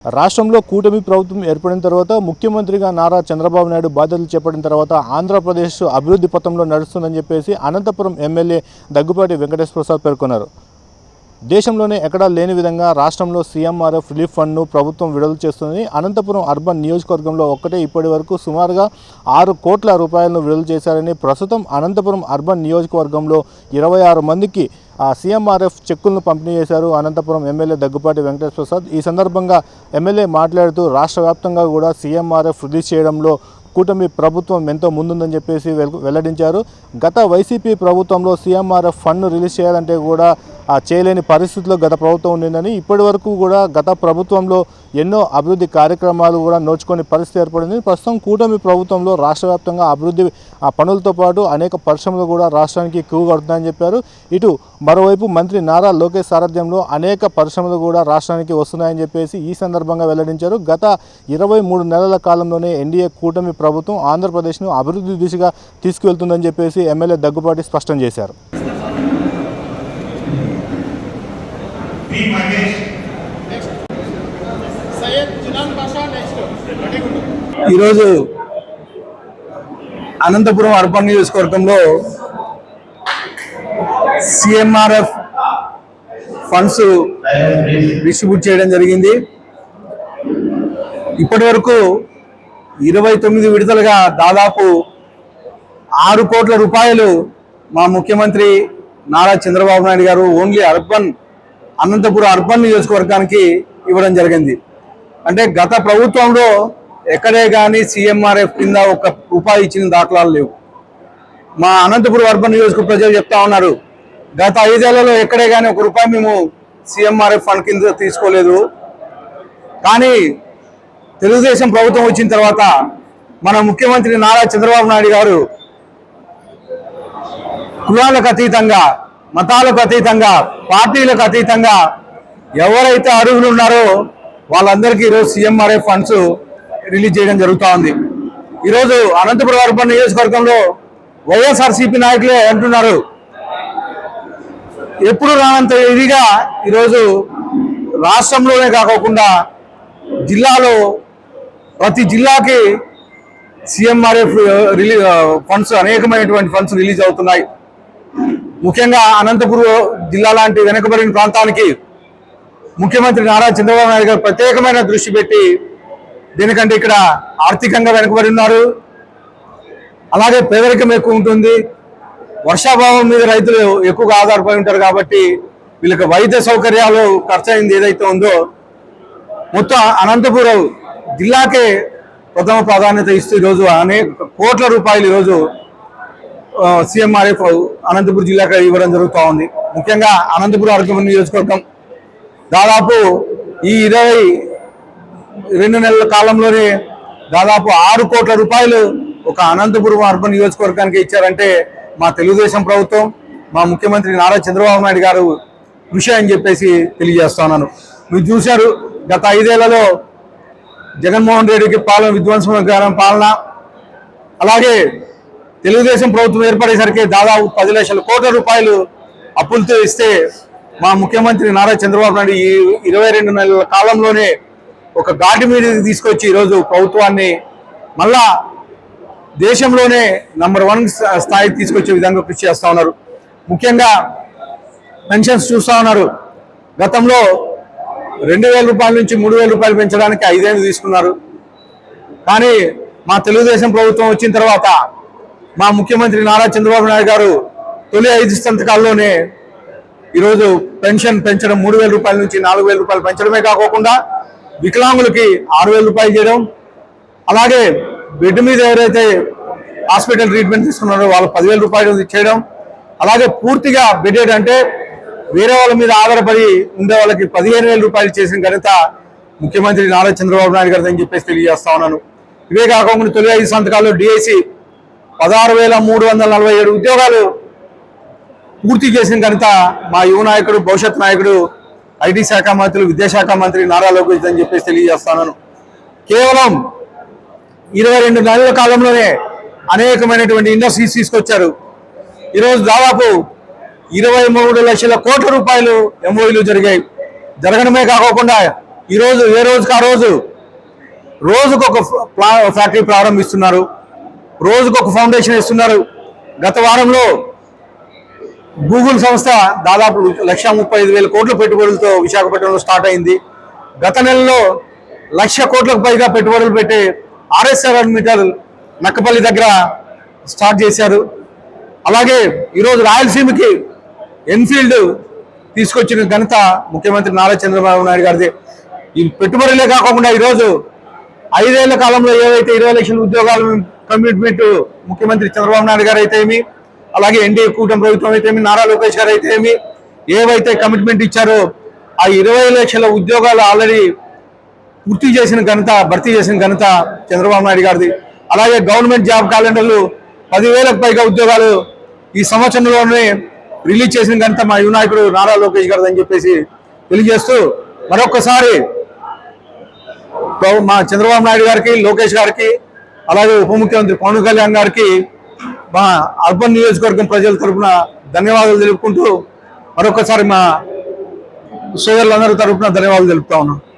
రాష్ట్రంలో కూటమి ప్రభుత్వం ఏర్పడిన తర్వాత ముఖ్యమంత్రిగా నారా చంద్రబాబు నాయుడు బాధ్యతలు చేపట్టిన తర్వాత ఆంధ్రప్రదేశ్ అభివృద్ధి పథంలో నడుస్తుందని చెప్పేసి అనంతపురం ఎమ్మెల్యే దగ్గుపాటి వెంకటేశ్వర ప్రసాద్ పేర్కొన్నారు. దేశంలోనే ఎక్కడా లేని విధంగా రాష్ట్రంలో సీఎంఆర్ఎఫ్ రిలీఫ్ ఫండ్ను ప్రభుత్వం విడుదల చేస్తుందని, అనంతపురం అర్బన్ నియోజకవర్గంలో ఒక్కటే ఇప్పటి వరకు సుమారుగా 6 కోట్ల రూపాయలను విడుదల చేశారని, ప్రస్తుతం అనంతపురం అర్బన్ నియోజకవర్గంలో 26 మందికి సీఎంఆర్ఎఫ్ చెక్కులను పంపిణీ చేశారు అనంతపురం ఎమ్మెల్యే దగ్గుపాటి వెంకటేశ్వర ప్రసాద్. ఈ సందర్భంగా ఎమ్మెల్యే మాట్లాడుతూ రాష్ట్ర వ్యాప్తంగా కూడా సీఎంఆర్ఎఫ్ రిలీజ్ చేయడంలో కూటమి ప్రభుత్వం ఎంతో ముందుందని చెప్పేసి వెల్లడించారు. గత వైసీపీ ప్రభుత్వంలో సీఎంఆర్ఎఫ్ ఫండ్ను రిలీజ్ చేయాలంటే కూడా చేయలేని పరిస్థితుల్లో గత ప్రభుత్వం ఉండిందని, ఇప్పటి వరకు కూడా గత ప్రభుత్వంలో ఎన్నో అభివృద్ధి కార్యక్రమాలు కూడా నోచుకొని పరిస్థితి ఏర్పడింది. ప్రస్తుతం కూటమి ప్రభుత్వంలో రాష్ట్ర వ్యాప్తంగా అభివృద్ధి పనులతో పాటు అనేక పరిశ్రమలు కూడా రాష్ట్రానికి క్యూ కడుతున్నాయని చెప్పారు. ఇటు మరోవైపు మంత్రి నారా లోకేష్ సారథ్యంలో అనేక పరిశ్రమలు కూడా రాష్ట్రానికి వస్తున్నాయని చెప్పేసి ఈ సందర్భంగా వెల్లడించారు. గత 23 నెలల కాలంలోనే ఎన్డీఏ కూటమి ప్రభుత్వం ఆంధ్రప్రదేశ్ను అభివృద్ధి దిశగా తీసుకువెళ్తుందని చెప్పేసి ఎమ్మెల్యే దగ్గుపాటి స్పష్టం చేశారు. ఈరోజు అనంతపురం అర్బన్ నియోజకవర్గంలో సీఎంఆర్ఎఫ్ ఫండ్స్ డిస్ట్రిబ్యూట్ చేయడం జరిగింది. ఇప్పటి వరకు 29 విడతలుగా దాదాపు 6 కోట్ల రూపాయలు మా ముఖ్యమంత్రి నారా చంద్రబాబు నాయుడు గారు ఓన్లీ అనంతపురం అర్బన్ నియోజకవర్గానికి ఇవ్వడం జరిగింది. అంటే గత ప్రభుత్వంలో ఎక్కడే కానీ సీఎంఆర్ఎఫ్ కింద 1 రూపాయి ఇచ్చిన దాఖలాలు లేవు. మా అనంతపురం అర్బన్ నియోజకవర్గ ప్రజలు చెప్తా ఉన్నారు, గత 5 ఏళ్లలో ఎక్కడే కానీ 1 రూపాయి మేము సీఎంఆర్ఎఫ్ ఫండ్ కింద తీసుకోలేదు. కానీ తెలుగుదేశం ప్రభుత్వం వచ్చిన తర్వాత మన ముఖ్యమంత్రి నారా చంద్రబాబు నాయుడు గారు కులాలకు అతీతంగా, మతాలకు అతీతంగా, పార్టీలకు అతీతంగా ఎవరైతే అర్హులు ఉన్నారో వాళ్ళందరికీ ఈరోజు సీఎంఆర్ఎఫ్ ఫండ్స్ రిలీజ్ చేయడం జరుగుతూ ఉంది. ఈరోజు అనంతపురం అర్బన్ నియోజకవర్గంలో వైఎస్ఆర్సీపీ నాయకులే అంటున్నారు, ఎప్పుడు రానంత ఇదిగా ఈరోజు రాష్ట్రంలోనే కాకుండా జిల్లాలో ప్రతి జిల్లాకి సీఎంఆర్ఎఫ్ ఫండ్స్ అనేకమైనటువంటి ఫండ్స్ రిలీజ్ అవుతున్నాయి. ముఖ్యంగా అనంతపురం జిల్లా లాంటి వెనుకబడిన ప్రాంతానికి ముఖ్యమంత్రి నారా చంద్రబాబు నాయుడు గారు ప్రత్యేకమైన దృష్టి పెట్టి, దీనికంటే ఇక్కడ ఆర్థికంగా వెనుకబడి ఉన్నారు, అలాగే పేదరికం ఎక్కువ ఉంటుంది, వర్షాభావం మీద రైతులు ఎక్కువగా ఆధారపడి ఉంటారు. కాబట్టి వీళ్ళకి వైద్య సౌకర్యాలు ఖర్చు అయింది ఏదైతే ఉందో మొత్తం అనంతపురం జిల్లాకే ప్రథమ ప్రాధాన్యత ఇస్తూ ఈరోజు అనేక కోట్ల రూపాయలు ఈరోజు సీఎంఆర్ఎఫ్ అనంతపురం జిల్లాకి ఇవ్వడం జరుగుతూ ఉంది. ముఖ్యంగా అనంతపురం అర్బన్ నియోజకవర్గం దాదాపు ఈ 22 నెలల కాలంలోనే దాదాపు 6 కోట్ల రూపాయలు ఒక అనంతపురం అర్బన్ నియోజకవర్గానికి ఇచ్చారంటే మా తెలుగుదేశం ప్రభుత్వం, మా ముఖ్యమంత్రి నారా చంద్రబాబు నాయుడు గారు కృషి అని చెప్పేసి తెలియజేస్తున్నాను. మీరు చూశారు, గత 5 ఏళ్లలో జగన్మోహన్ రెడ్డికి విధ్వంసకరమైన పాలన, అలాగే తెలుగుదేశం ప్రభుత్వం ఏర్పడేసరికి దాదాపు 10 లక్షల కోట్ల రూపాయలు అప్పులతో ఇస్తే మా ముఖ్యమంత్రి నారా చంద్రబాబు నాయుడు ఈ 22 నెలల కాలంలోనే ఒక ఘాటి మీద తీసుకొచ్చి ఈరోజు ప్రభుత్వాన్ని మళ్ళా దేశంలోనే నంబర్ 1 స్థాయికి తీసుకొచ్చే విధంగా కృషి చేస్తూ ఉన్నారు. ముఖ్యంగా పెన్షన్స్ చూస్తూ ఉన్నారు, గతంలో 2,000 రూపాయల నుంచి 3,000 రూపాయలు పెంచడానికి 5 ఏళ్ళు తీసుకున్నారు. కానీ మా తెలుగుదేశం ప్రభుత్వం వచ్చిన తర్వాత మా ముఖ్యమంత్రి నారా చంద్రబాబు నాయుడు గారు తొలి 5 సంతకాల్లోనే ఈరోజు పెన్షన్ పెంచడం 3,000 రూపాయల నుంచి 4,000 రూపాయలు పెంచడమే కాకుండా వికలాంగులకి 6,000 రూపాయలు చేయడం, అలాగే బెడ్ మీద ఎవరైతే హాస్పిటల్ ట్రీట్మెంట్ తీసుకున్నారో వాళ్ళకి 10,000 రూపాయలు చేయడం, అలాగే పూర్తిగా బెడెడ్ అంటే వేరే వాళ్ళ మీద ఆధారపడి ఉండే వాళ్ళకి 15,000 రూపాయలు చేసిన ఘనత ముఖ్యమంత్రి నారా చంద్రబాబు నాయుడు గారు అని చెప్పేసి తెలియజేస్తా ఉన్నాను. ఇవే కాకుండా తొలి 5 సంతకాల్లో డిఐసి 16,347 ఉద్యోగాలు పూర్తి చేసిన ఘనత మా యువ నాయకుడు, భవిష్యత్ నాయకుడు, ఐటీ శాఖ మంత్రులు, విద్యాశాఖ మంత్రి నారా లోకేష్ అని చెప్పేసి తెలియజేస్తున్నాను. కేవలం 22 నెలల కాలంలోనే అనేకమైనటువంటి ఇండస్ట్రీస్ తీసుకొచ్చారు. ఈరోజు దాదాపు 23 లక్షల కోట్ల రూపాయలు ఎంఓయూలు జరిగాయి. జరగడమే కాకుండా ఈరోజు ఏ రోజుకి ఆ రోజు రోజుకొక ఫ్యాక్టరీ ప్రారంభిస్తున్నారు, రోజుకొక ఫౌండేషన్ ఇస్తున్నారు. గత వారంలో గూగుల్ సంస్థ దాదాపు 1,35,000 కోట్ల పెట్టుబడులతో విశాఖపట్నంలో స్టార్ట్ అయింది. గత నెలలో 1,00,000 కోట్లకు పైగా పెట్టుబడులు పెట్టి RS7 నక్కపల్లి దగ్గర స్టార్ట్ చేశారు. అలాగే ఈరోజు రాయలసీమకి ఎన్ఫీల్డ్ తీసుకొచ్చిన ఘనత ముఖ్యమంత్రి నారా చంద్రబాబు నాయుడు గారిది. ఈ పెట్టుబడులే కాకుండా ఈరోజు 5 ఏళ్ల కాలంలో ఏవైతే 20 లక్షల ఉద్యోగాలు కమిట్మెంట్ ముఖ్యమంత్రి చంద్రబాబు నాయుడు గారు అయితే ఏమి, అలాగే ఎన్డీఏ కూటమి ప్రభుత్వం అయితే ఏమి, నారా లోకేష్ గారు అయితే ఏమి, ఏవైతే కమిట్మెంట్ ఇచ్చారో ఆ 20 లక్షల ఉద్యోగాలు ఆల్రెడీ పూర్తి చేసిన ఘనత, భర్తీ చేసిన ఘనత చంద్రబాబు నాయుడు గారిది. అలాగే గవర్నమెంట్ జాబ్ క్యాలెండర్లు 10,000కు పైగా ఉద్యోగాలు ఈ సంవత్సరంలోనే రిలీజ్ చేసిన ఘనత మా యువ నాయకుడు నారా లోకేష్ గారిది అని చెప్పేసి తెలియజేస్తూ, మరొకసారి మా చంద్రబాబు నాయుడు గారికి, లోకేష్ గారికి, అలాగే ఉప ముఖ్యమంత్రి పవన్ కళ్యాణ్ గారికి మా అర్బన్ నియోజకవర్గం ప్రజల తరఫున ధన్యవాదాలు తెలుపుకుంటూ, మరొకసారి మా సోదరులందరి తరఫున ధన్యవాదాలు తెలుపుతా ఉన్నాం.